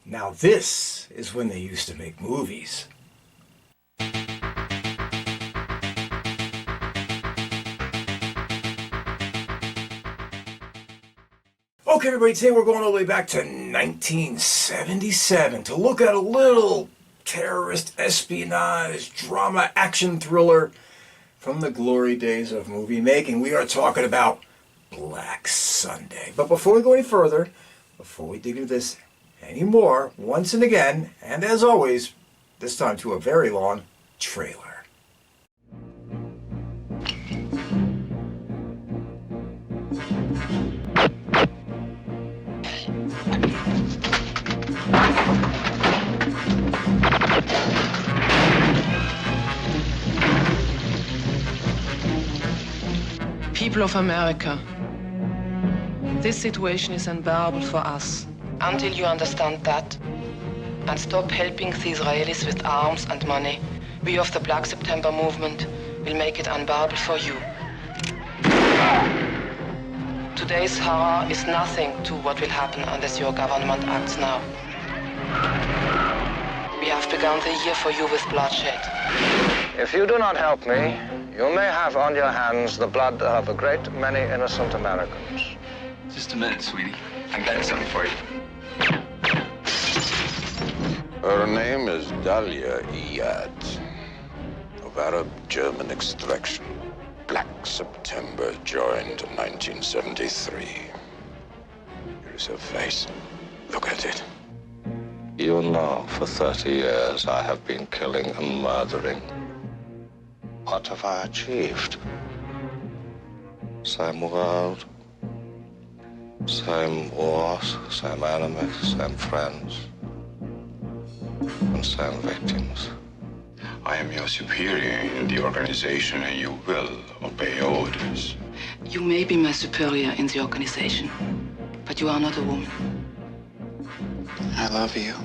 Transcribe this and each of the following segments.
Now this is when they used to make movies. Okay, everybody, today we're going all the way back to 1977 to look at a little terrorist espionage drama action thriller from the glory days of movie making. We are talking about Black Sunday. But before we go any further, before we dig into this anymore, once and again, and as always, this time to a very long trailer. People of America, this situation is unbearable for us. Until you understand that and stop helping the Israelis with arms and money, we of the Black September movement will make it unbearable for you. Today's horror is nothing to what will happen unless your government acts now. We have begun the year for you with bloodshed. If you do not help me, you may have on your hands the blood of a great many innocent Americans. Just a minute, sweetie. I'm getting something for you. Her name is Dahlia Iyad, of Arab-German extraction. Black September joined in 1973. Here is her face. Look at it. You know, for 30 years I have been killing and murdering. What have I achieved? Same world, same wars, same enemies, same friends, and same victims. I am your superior in the organization and you will obey orders. You may be my superior in the organization, but you are not a woman. I love you.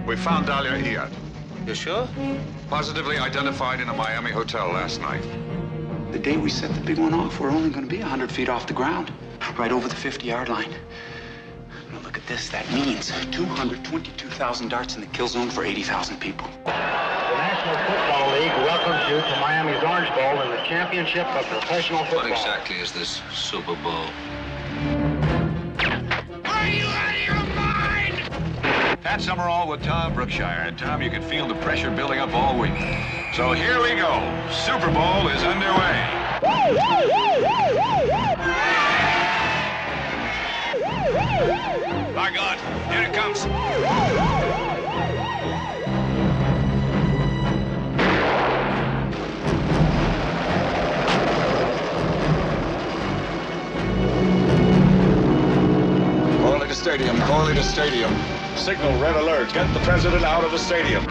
We found Dahlia Iyad. You sure? Positively identified in a Miami hotel last night. The day we set the big one off, we're only going to be 100 feet off the ground, right over the 50-yard line. Now look at this. That means 222,000 darts in the kill zone for 80,000 people. The National Football League welcomes you to Miami's Orange Bowl in the championship of professional football. What exactly is this Super Bowl? Are you out of your mind? Pat Summerall with Tom Brookshier. And Tom, you can feel the pressure building up all week. So here we go. Super Bowl is underway. By God, here it comes. Corley to stadium, Corley to stadium. Signal red alert. Get the president out of the stadium.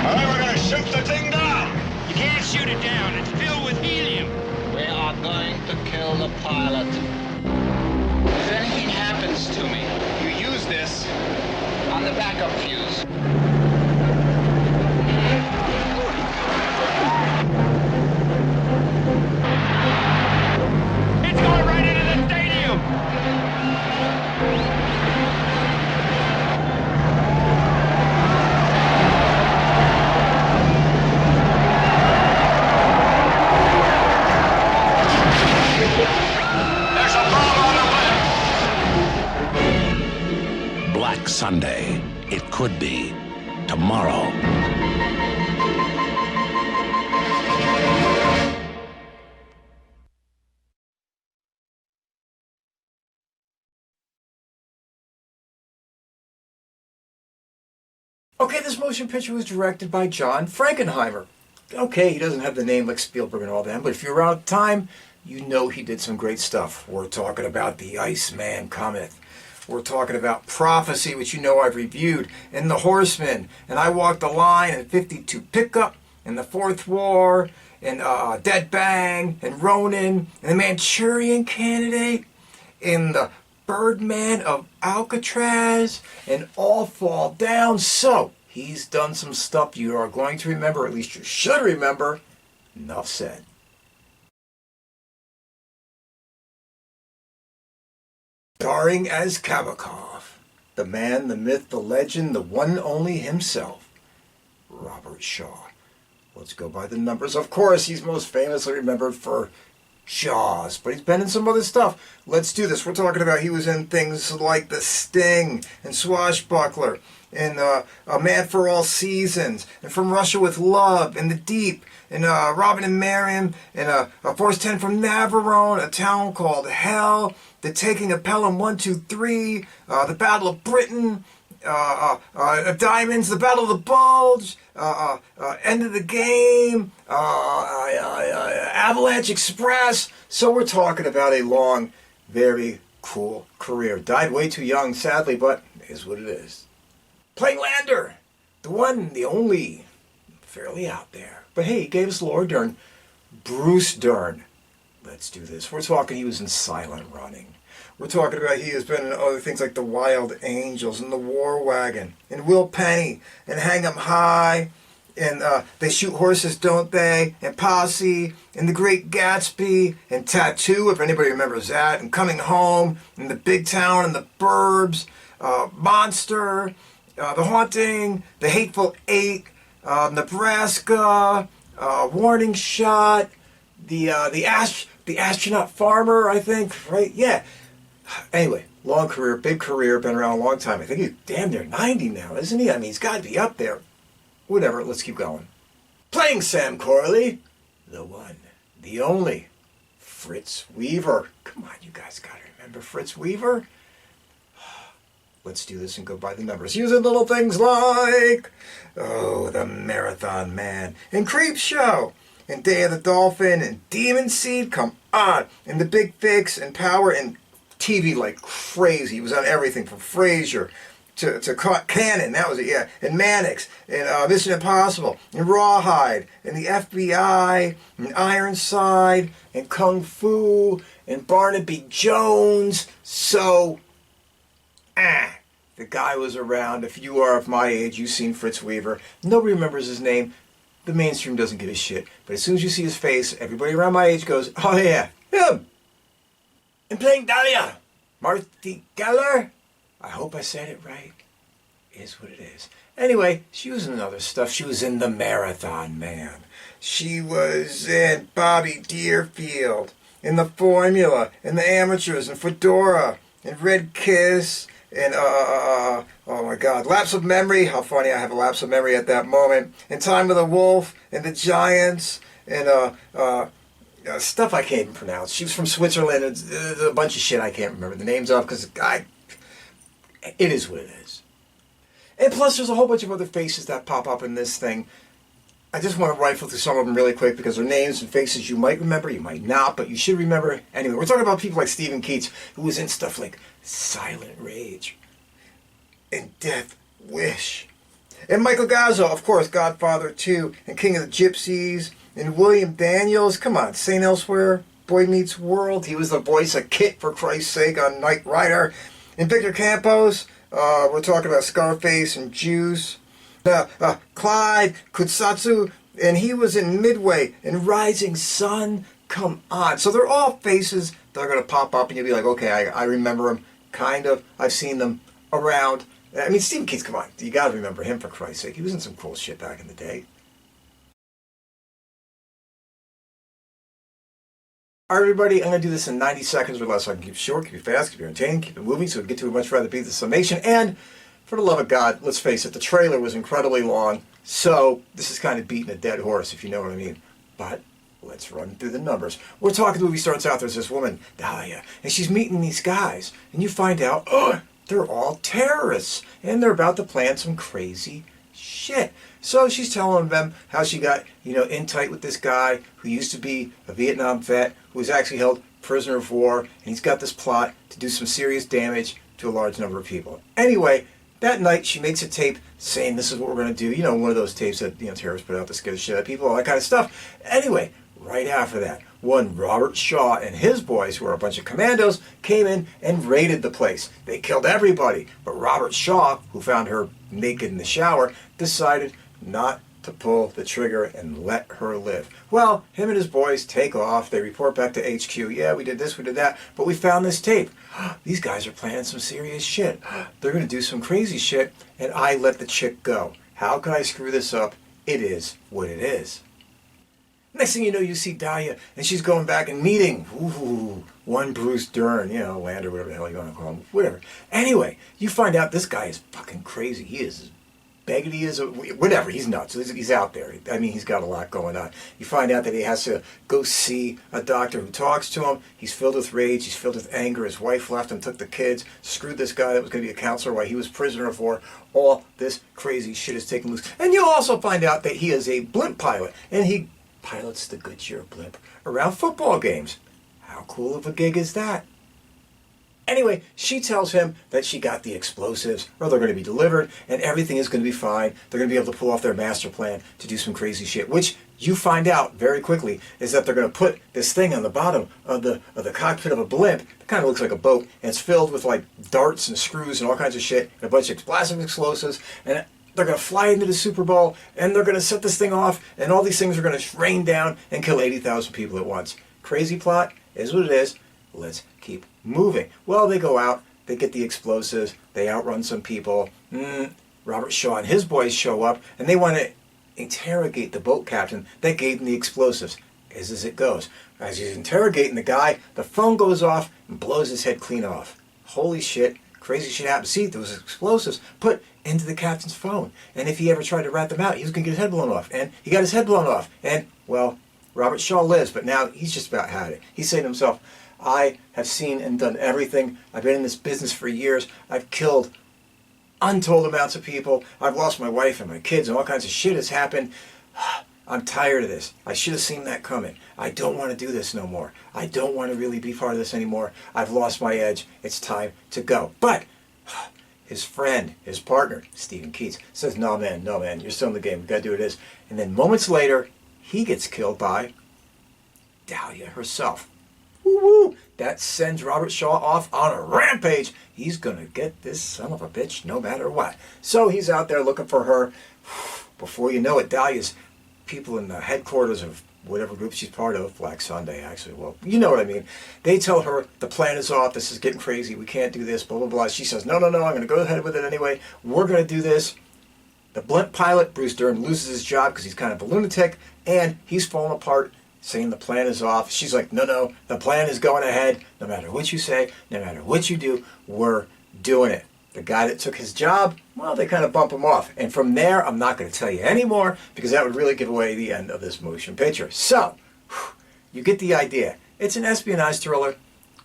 All right, we're gonna shoot the thing down. You can't shoot it down. It's filled with helium. We are going to kill the pilot. If anything happens to me, you use this on the backup fuse. It's going right into the stadium. There's a bomb on the left. Black Sunday. It could be tomorrow. Okay, this motion picture was directed by John Frankenheimer. Okay, he doesn't have the name like Spielberg and all that, but if you're around the time, you know he did some great stuff. We're talking about The Iceman Cometh. We're talking about Prophecy, which you know I've reviewed, and The Horseman, and I Walked the Line, and 52 Pickup, and The Fourth War, and Dead Bang, and Ronin, and The Manchurian Candidate, and The Birdman of Alcatraz, and all fall down. So, he's done some stuff you are going to remember, at least you should remember. Enough said. Starring as Kabakov, the man, the myth, the legend, the one and only himself, Robert Shaw. Let's go by the numbers. Of course, he's most famously remembered for Jaws, but he's been in some other stuff. Let's do this. We're talking about he was in things like The Sting and Swashbuckler and A Man for All Seasons and From Russia with Love and The Deep and Robin and Marion and Force 10 from Navarone, A Town Called Hell, The Taking of Pelham 1, 2, 3, The Battle of Britain, Diamonds, The Battle of the Bulge, End of the Game, Avalanche Express. So we're talking about a long, very cool career. Died way too young, sadly, but it is what it is. Playing Lander, the one, the only, fairly out there. But hey, he gave us Laura Dern, Bruce Dern. Let's do this. We're talking he was in Silent Running. We're talking about he has been in other things like The Wild Angels and The War Wagon and Will Penny and Hang 'em High and They Shoot Horses, Don't They? And Posse and The Great Gatsby and Tattoo, if anybody remembers that, and Coming Home and The Big Town and The Burbs, Monster, The Haunting, The Hateful Eight, Nebraska, Warning Shot, the Astronaut Farmer, I think, right? Yeah. Anyway, long career, big career, been around a long time. I think he's damn near 90 now, isn't he? I mean, he's got to be up there. Whatever, let's keep going. Playing Sam Corley, the one, the only, Fritz Weaver. Come on, you guys got to remember Fritz Weaver. Let's do this and go by the numbers. Using little things like, The Marathon Man, and Creep Show, and Day of the Dolphin, and Demon Seed, come on, and The Big Fix, and Power, and TV like crazy. He was on everything from Frasier to Cannon, that was it, yeah, and Mannix, and Mission Impossible, and Rawhide, and the FBI, and Ironside, and Kung Fu, and Barnaby Jones. So, the guy was around. If you are of my age, you've seen Fritz Weaver. Nobody remembers his name. The mainstream doesn't give a shit. But as soon as you see his face, everybody around my age goes, oh yeah, him! And playing Dahlia, Marthe Keller. I hope I said it right. It is what it is. Anyway, she was in other stuff. She was in The Marathon Man. She was in Bobby Deerfield, in The Formula, in The Amateurs, in Fedora, in Red Kiss, and oh my God, Lapse of Memory. How funny, I have a lapse of memory at that moment. In Time with a Wolf, and The Giants, and stuff I can't even pronounce. She was from Switzerland. It's a bunch of shit I can't remember the names of because it is what it is. And plus, there's a whole bunch of other faces that pop up in this thing. I just want to rifle through some of them really quick because they're names and faces you might remember, you might not, but you should remember. Anyway, we're talking about people like Stephen Keats, who was in stuff like Silent Rage and Death Wish. And Michael Gazzo, of course, Godfather 2, and King of the Gypsies, and William Daniels, come on, St. Elsewhere, Boy Meets World. He was the voice of Kit, for Christ's sake, on Knight Rider. And Victor Campos, we're talking about Scarface and Juice. Clyde, Kusatsu, and he was in Midway and Rising Sun. Come on. So they're all faces that are going to pop up and you'll be like, okay, I remember them, kind of. I've seen them around. I mean, Stephen Keats, come on. You got to remember him, for Christ's sake. He was in some cool shit back in the day. All right, everybody, I'm going to do this in 90 seconds or less so I can keep it short, keep it fast, keep it entertaining, keep it moving, so we can get to it. Much rather be the summation. And for the love of God, let's face it, the trailer was incredibly long, so this is kind of beating a dead horse, if you know what I mean. But let's run through the numbers. We're talking, the movie starts out, there's this woman, Dahlia, and she's meeting these guys, and you find out, they're all terrorists, and they're about to plan some crazy shit. So she's telling them how she got, in tight with this guy who used to be a Vietnam vet who was actually held prisoner of war, and he's got this plot to do some serious damage to a large number of people. Anyway, that night she makes a tape saying this is what we're going to do. One of those tapes that terrorists put out to scare the shit out of people, all that kind of stuff. Anyway, right after that, one Robert Shaw and his boys, who are a bunch of commandos, came in and raided the place. They killed everybody, but Robert Shaw, who found her naked in the shower, decided not to pull the trigger and let her live. Well, him and his boys take off. They report back to HQ. Yeah, we did this, we did that, but we found this tape. These guys are planning some serious shit. They're going to do some crazy shit, and I let the chick go. How could I screw this up? It is what it is. Next thing you know, you see Dahlia, and she's going back and meeting, one Bruce Dern, Lander, whatever the hell you want to call him, whatever. Anyway, you find out this guy is fucking crazy. He is as begged he is, whatever, he's nuts. He's out there. I mean, he's got a lot going on. You find out that he has to go see a doctor who talks to him. He's filled with rage. He's filled with anger. His wife left him, took the kids, screwed this guy that was going to be a counselor while he was prisoner of war. All this crazy shit is taken loose. And you'll also find out that he is a blimp pilot, and he pilots the Goodyear blimp around football games. How cool of a gig is that? Anyway, she tells him that she got the explosives, or they're going to be delivered, and everything is going to be fine. They're going to be able to pull off their master plan to do some crazy shit, which you find out very quickly is that they're going to put this thing on the bottom of the cockpit of a blimp. It kind of looks like a boat, and it's filled with like darts and screws and all kinds of shit, and a bunch of explosive explosives, and they're going to fly into the Super Bowl, and they're going to set this thing off, and all these things are going to rain down and kill 80,000 people at once. Crazy plot, is what it is. Let's keep moving. Well, they go out, they get the explosives, they outrun some people. Robert Shaw and his boys show up, and they want to interrogate the boat captain that gave them the explosives. As it goes. As he's interrogating the guy, the phone goes off and blows his head clean off. Holy shit, crazy shit happened. See, there was explosives put into the captain's phone. And if he ever tried to rat them out, he was going to get his head blown off. And he got his head blown off. And, well, Robert Shaw lives, but now he's just about had it. He's saying to himself, I have seen and done everything. I've been in this business for years. I've killed untold amounts of people. I've lost my wife and my kids, and all kinds of shit has happened. I'm tired of this. I should have seen that coming. I don't want to do this no more. I don't want to really be part of this anymore. I've lost my edge. It's time to go. But his friend, his partner, Stephen Keats, says, no man, you're still in the game. We've got to do what it is. And then moments later, he gets killed by Dahlia herself. Woo-woo! That sends Robert Shaw off on a rampage. He's going to get this son of a bitch no matter what. So he's out there looking for her. Before you know it, Dahlia's people in the headquarters of whatever group she's part of, Black Sunday actually, well, you know what I mean. They tell her the plan is off, this is getting crazy, we can't do this, blah, blah, blah. She says, no, I'm going to go ahead with it anyway. We're going to do this. The blimp pilot, Bruce Dern, loses his job because he's kind of a lunatic, and he's falling apart, saying the plan is off. She's like, no, the plan is going ahead. No matter what you say, no matter what you do, we're doing it. The guy that took his job, well, they kind of bump him off. And from there, I'm not going to tell you anymore because that would really give away the end of this motion picture. So, you get the idea. It's an espionage thriller,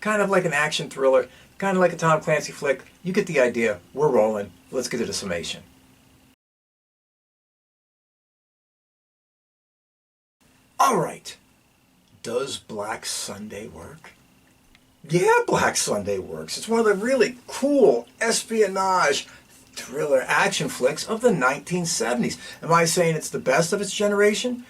kind of like an action thriller, kind of like a Tom Clancy flick. You get the idea. We're rolling. Let's get to the summation. All right. Does Black Sunday work? Yeah, Black Sunday works. It's one of the really cool espionage thriller action flicks of the 1970s. Am I saying it's the best of its generation?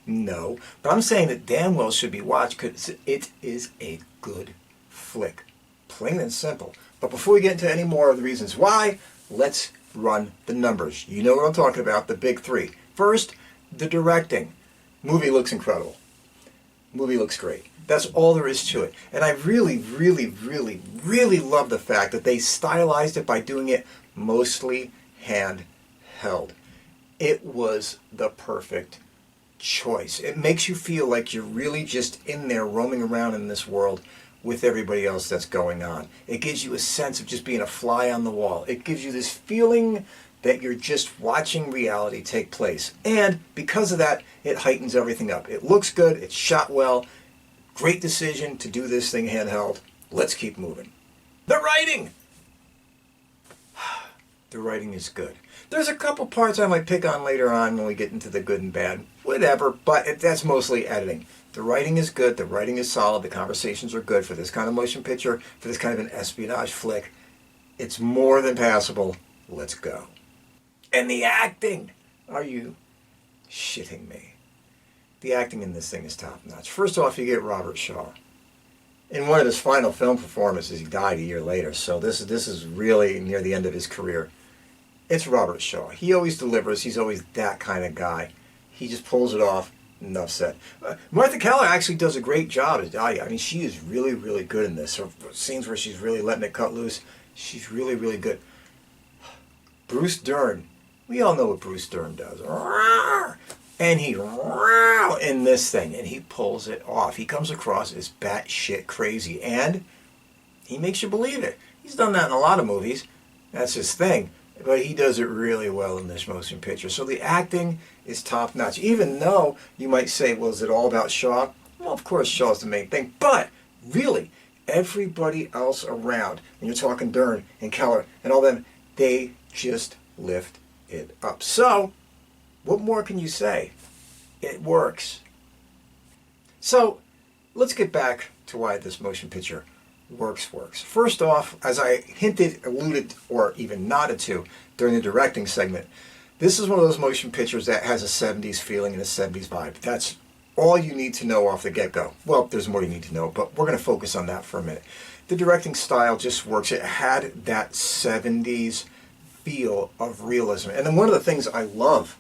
No, but I'm saying it damn well should be watched because it is a good flick. Plain and simple. But before we get into any more of the reasons why, let's run the numbers. You know what I'm talking about, the big three. First, the directing. Movie looks incredible. Movie looks great. That's all there is to it. And I really love the fact that they stylized it by doing it mostly handheld. It was the perfect choice. It makes you feel like you're really just in there roaming around in this world with everybody else that's going on. It gives you a sense of just being a fly on the wall. It gives you this feeling that you're just watching reality take place. And because of that, it heightens everything up. It looks good, it's shot well. Great decision to do this thing handheld. Let's keep moving. The writing! The writing is good. There's a couple parts I might pick on later on when we get into the good and bad. Whatever, but that's mostly editing. The writing is good, the writing is solid, the conversations are good for this kind of motion picture, for this kind of an espionage flick. It's more than passable. Let's go. And the acting! Are you shitting me? The acting in this thing is top-notch. First off, you get Robert Shaw. In one of his final film performances, he died a year later, so this is really near the end of his career. It's Robert Shaw. He always delivers. He's always that kind of guy. He just pulls it off. Enough said. Marthe Keller actually does a great job as Dahlia. I mean, she is really, really good in this. Her scenes where she's really letting it cut loose, she's really, really good. Bruce Dern. We all know what Bruce Dern does. And he in this thing, and he pulls it off. He comes across as batshit crazy, and he makes you believe it. He's done that in a lot of movies. That's his thing. But he does it really well in this motion picture. So the acting is top-notch. Even though you might say, well, is it all about Shaw? Well, of course, Shaw's the main thing. But, really, everybody else around, and you're talking Dern and Keller and all them, they just lift it up. So, what more can you say? It works. So, let's get back to why this motion picture works. First off, as I hinted, alluded, or even nodded to during the directing segment, this is one of those motion pictures that has a 70s feeling and a 70s vibe. That's all you need to know off the get-go. Well, there's more you need to know, but we're going to focus on that for a minute. The directing style just works. It had that 70s feel of realism. And then one of the things I love,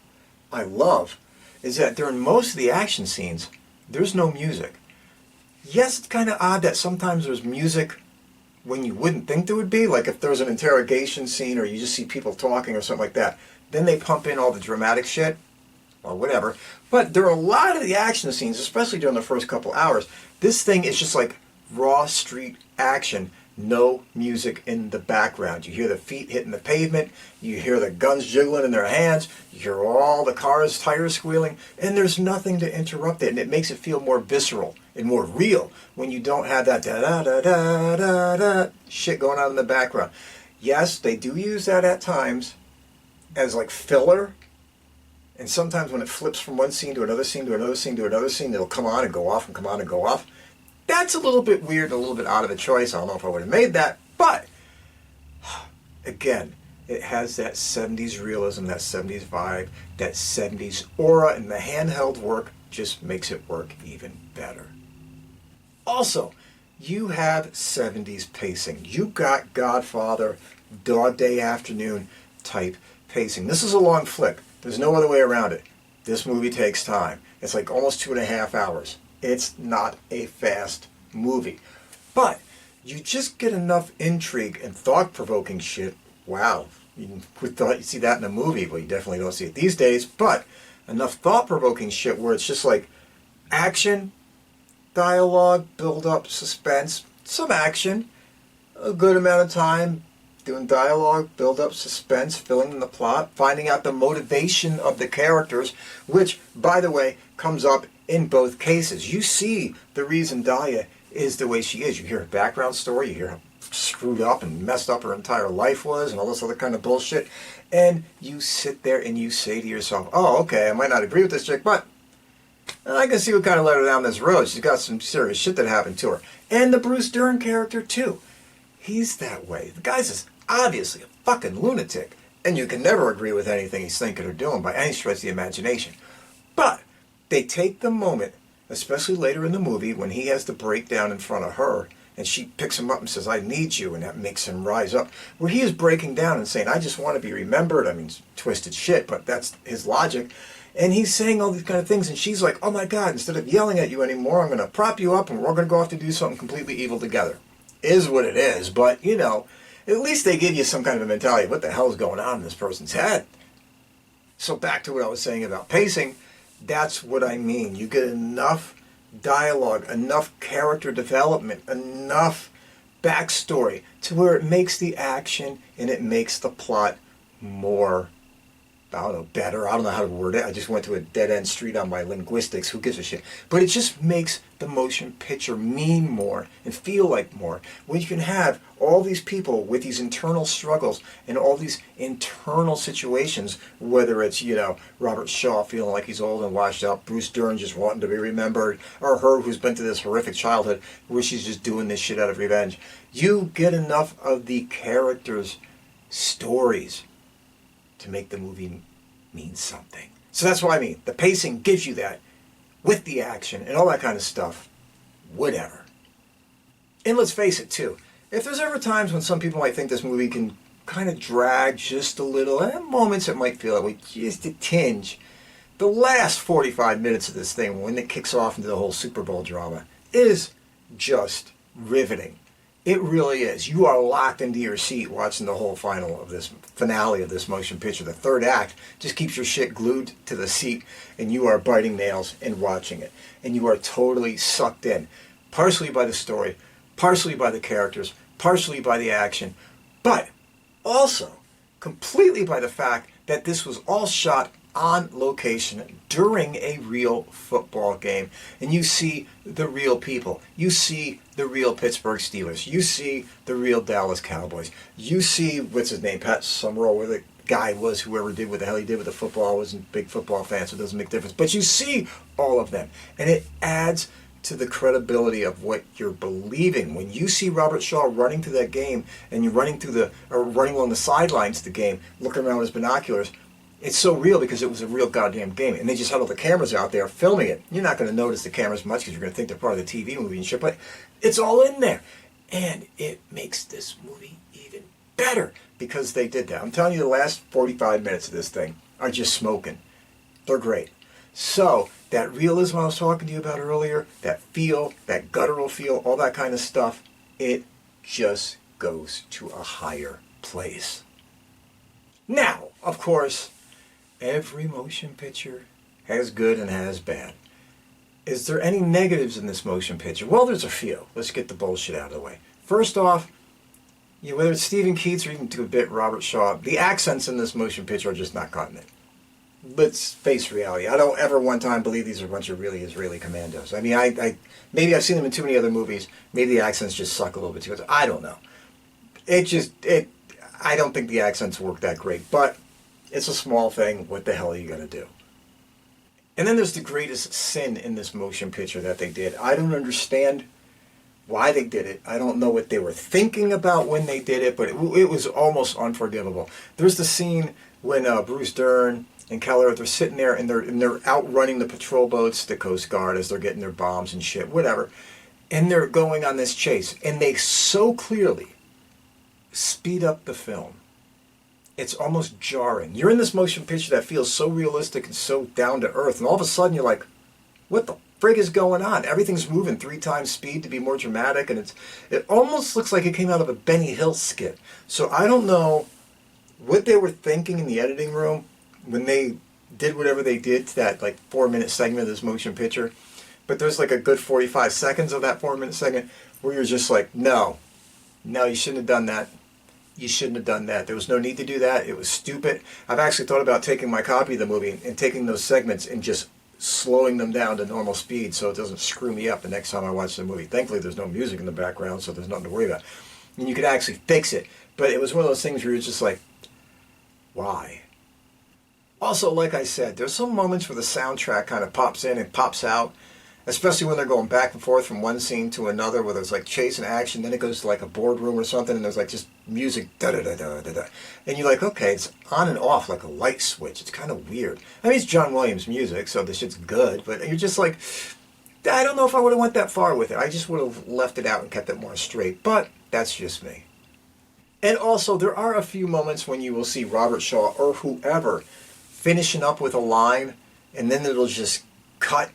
is that during most of the action scenes, there's no music. Yes, it's kind of odd that sometimes there's music when you wouldn't think there would be, like if there's an interrogation scene or you just see people talking or something like that. Then they pump in all the dramatic shit or whatever. But there are a lot of the action scenes, especially during the first couple hours. This thing is just like raw street action, no music in the background. You hear the feet hitting the pavement, you hear the guns jiggling in their hands, you hear all the cars' tires squealing, and there's nothing to interrupt it, and it makes it feel more visceral and more real when you don't have that da-da-da-da-da-da shit going on in the background. Yes, they do use that at times as like filler, and sometimes when it flips from one scene to another scene to another scene to another scene, it'll come on and go off and come on and go off. That's a little bit weird, a little bit out of the choice. I don't know if I would have made that, but again, it has that 70s realism, that 70s vibe, that 70s aura, and the handheld work just makes it work even better. Also, you have 70s pacing. You got Godfather, Dog Day Afternoon type pacing. This is a long flick. There's no other way around it. This movie takes time. It's like almost 2.5 hours. It's not a fast movie. But you just get enough intrigue and thought-provoking shit. Wow. You would thought you'd see that in a movie. Well, you definitely don't see it these days. But enough thought-provoking shit where it's just like action, dialogue, build-up, suspense, some action, a good amount of time doing dialogue, build-up, suspense, filling in the plot, finding out the motivation of the characters, which, by the way, comes up in both cases. You see the reason Dahlia is the way she is. You hear her background story, you hear how screwed up and messed up her entire life was and all this other kind of bullshit, and you sit there and you say to yourself, oh, okay, I might not agree with this chick, but I can see what kind of led her down this road. She's got some serious shit that happened to her. And the Bruce Dern character, too. He's that way. The guy's just obviously a fucking lunatic, and you can never agree with anything he's thinking or doing by any stretch of the imagination. But they take the moment, especially later in the movie, when he has the breakdown in front of her, and she picks him up and says, I need you, and that makes him rise up, where he is breaking down and saying, I just want to be remembered. I mean, twisted shit, but that's his logic. And he's saying all these kind of things, and she's like, oh my God, instead of yelling at you anymore, I'm going to prop you up, and we're going to go off to do something completely evil together. Is what it is, but, you know, at least they give you some kind of a mentality of what the hell is going on in this person's head. So back to what I was saying about pacing, that's what I mean. You get enough dialogue, enough character development, enough backstory to where it makes the action and it makes the plot more, I don't know, better. I don't know how to word it. I just went to a dead-end street on my linguistics. Who gives a shit? But it just makes the motion picture mean more and feel like more. When you can have all these people with these internal struggles and all these internal situations, whether it's, you know, Robert Shaw feeling like he's old and washed up, Bruce Dern just wanting to be remembered, or her who's been through this horrific childhood where she's just doing this shit out of revenge. You get enough of the characters' stories to make the movie mean something. So that's what I mean. The pacing gives you that. with the action and all that kind of stuff. Whatever. And let's face it too, if there's ever times when some people might think this movie can kind of drag just a little, and moments it might feel that way, just a tinge, the last 45 minutes of this thing, when it kicks off into the whole Super Bowl drama, is just riveting. It really is. You are locked into your seat watching the whole finale of this motion picture. The third act just keeps your shit glued to the seat, and you are biting nails and watching it. And you are totally sucked in, partially by the story, partially by the characters, partially by the action, but also completely by the fact that this was all shot on location during a real football game. And you see the real people. You see the real Pittsburgh Steelers. You see the real Dallas Cowboys. You see, what's his name, Pat Summerall, where the guy was, whoever did what the hell he did with the football. I wasn't a big football fan, so it doesn't make a difference. But you see all of them. And it adds to the credibility of what you're believing. When you see Robert Shaw running through that game, and you're running along the sidelines of the game, looking around with his binoculars, it's so real because it was a real goddamn game. And they just had all the cameras out there filming it. You're not going to notice the cameras much because you're going to think they're part of the TV movie and shit, but it's all in there. And it makes this movie even better because they did that. I'm telling you, the last 45 minutes of this thing are just smoking. They're great. So, that realism I was talking to you about earlier, that feel, that guttural feel, all that kind of stuff, it just goes to a higher place. Now, of course, every motion picture has good and has bad. Is there any negatives in this motion picture? Well, there's a few. Let's get the bullshit out of the way. First off, whether it's Stephen Keats or even to a bit Robert Shaw, the accents in this motion picture are just not cutting it. Let's face reality. I don't ever one time believe these are a bunch of really Israeli commandos. I mean, I maybe I've seen them in too many other movies. Maybe the accents just suck a little bit too much. I don't know. I don't think the accents work that great, but it's a small thing. What the hell are you going to do? And then there's the greatest sin in this motion picture that they did. I don't understand why they did it. I don't know what they were thinking about when they did it, but it was almost unforgivable. There's the scene when Bruce Dern and Keller, they're sitting there and they're outrunning the patrol boats, the Coast Guard, as they're getting their bombs and shit, whatever. And they're going on this chase. And they so clearly speed up the film. It's almost jarring. You're in this motion picture that feels so realistic and so down to earth. And all of a sudden you're like, what the frig is going on? Everything's moving 3 times speed to be more dramatic. And it almost looks like it came out of a Benny Hill skit. So I don't know what they were thinking in the editing room when they did whatever they did to that 4-minute segment of this motion picture. But there's like a good 45 seconds of that 4-minute segment where you're just like, no, you shouldn't have done that. You shouldn't have done that. There was no need to do that. It was stupid. I've actually thought about taking my copy of the movie and taking those segments and just slowing them down to normal speed so it doesn't screw me up the next time I watch the movie. Thankfully, there's no music in the background, so there's nothing to worry about. And you could actually fix it. But it was one of those things where you're just like, why? Also, like I said, there's some moments where the soundtrack kind of pops in and pops out, especially when they're going back and forth from one scene to another, where there's chase and action, then it goes to a boardroom or something, and there's just music, da-da-da-da-da-da. And you're like, okay, it's on and off like a light switch. It's kind of weird. I mean, it's John Williams music, so this shit's good, but you're just like, I don't know if I would have went that far with it. I just would have left it out and kept it more straight, but that's just me. And also, there are a few moments when you will see Robert Shaw or whoever finishing up with a line, and then it'll just cut,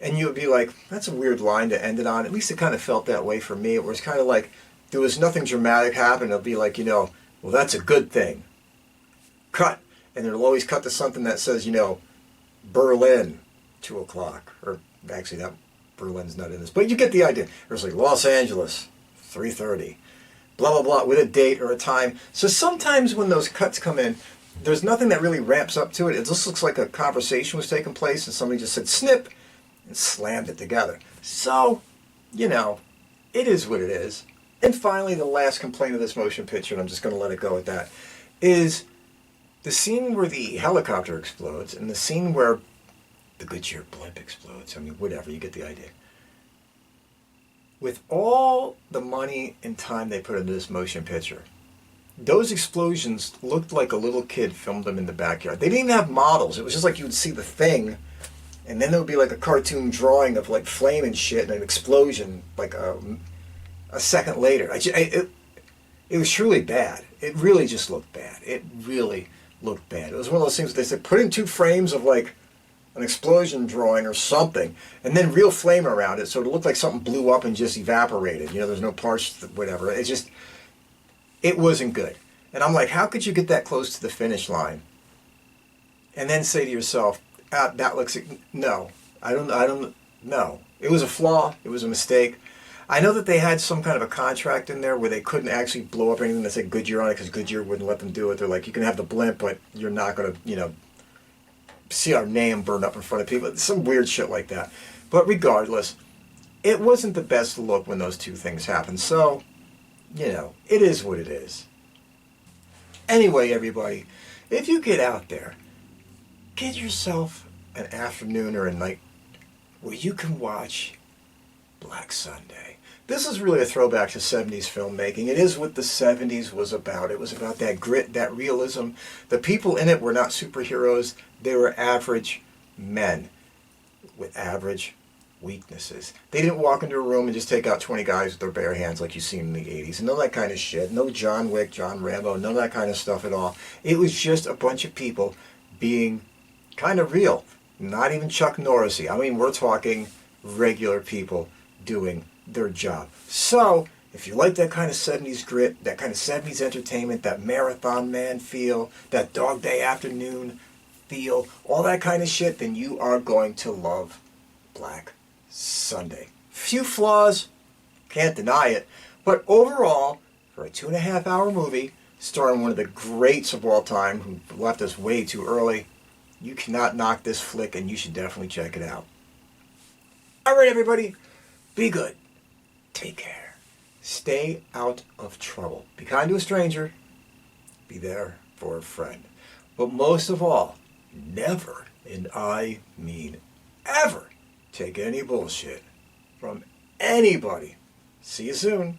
and you'll be like, that's a weird line to end it on. At least it kind of felt that way for me. It was kind of like there was nothing dramatic happen. It'll be like, well, that's a good thing. Cut. And it'll always cut to something that says, Berlin, 2 o'clock. Or actually, that Berlin's not in this. But you get the idea. There's Los Angeles, 3:30. Blah, blah, blah, with a date or a time. So sometimes when those cuts come in, there's nothing that really ramps up to it. It just looks like a conversation was taking place and somebody just said snip and slammed it together. So, it is what it is. And finally, the last complaint of this motion picture, and I'm just going to let it go at that, is the scene where the helicopter explodes and the scene where the Goodyear blimp explodes. I mean, whatever, you get the idea. With all the money and time they put into this motion picture, those explosions looked like a little kid filmed them in the backyard. They didn't even have models. It was just like you would see the thing, And then there would be like a cartoon drawing of like flame and shit and an explosion like a second later. It was truly bad. It really just looked bad. It really looked bad. It was one of those things they said, put in 2 frames of like an explosion drawing or something, and then real flame around it so it looked like something blew up and just evaporated. You know, there's no parts, whatever. It wasn't good. And I'm like, how could you get that close to the finish line and then say to yourself, that looks, no, I don't know. It was a flaw. It was a mistake. I know that they had some kind of a contract in there where they couldn't actually blow up anything that said Goodyear on it because Goodyear wouldn't let them do it. They're like, you can have the blimp, but you're not going to, see our name burned up in front of people. Some weird shit like that. But regardless, it wasn't the best look when those 2 things happened. So, it is what it is. Anyway, everybody, if you get out there, get yourself an afternoon or a night where you can watch Black Sunday. This is really a throwback to 70s filmmaking. It is what the 70s was about. It was about that grit, that realism. The people in it were not superheroes. They were average men with average weaknesses. They didn't walk into a room and just take out 20 guys with their bare hands like you seen in the 80s. None of that kind of shit. No John Wick, John Rambo, none of that kind of stuff at all. It was just a bunch of people being kind of real. Not even Chuck Norrisy. I mean, we're talking regular people doing their job. So, if you like that kind of 70s grit, that kind of 70s entertainment, that Marathon Man feel, that Dog Day Afternoon feel, all that kind of shit, then you are going to love Black Sunday. Few flaws, can't deny it, but overall, for a 2.5-hour movie, starring one of the greats of all time who left us way too early, you cannot knock this flick and you should definitely check it out. Alright everybody, be good. Take care. Stay out of trouble. Be kind to a stranger. Be there for a friend. But most of all, never, and I mean ever, take any bullshit from anybody. See you soon.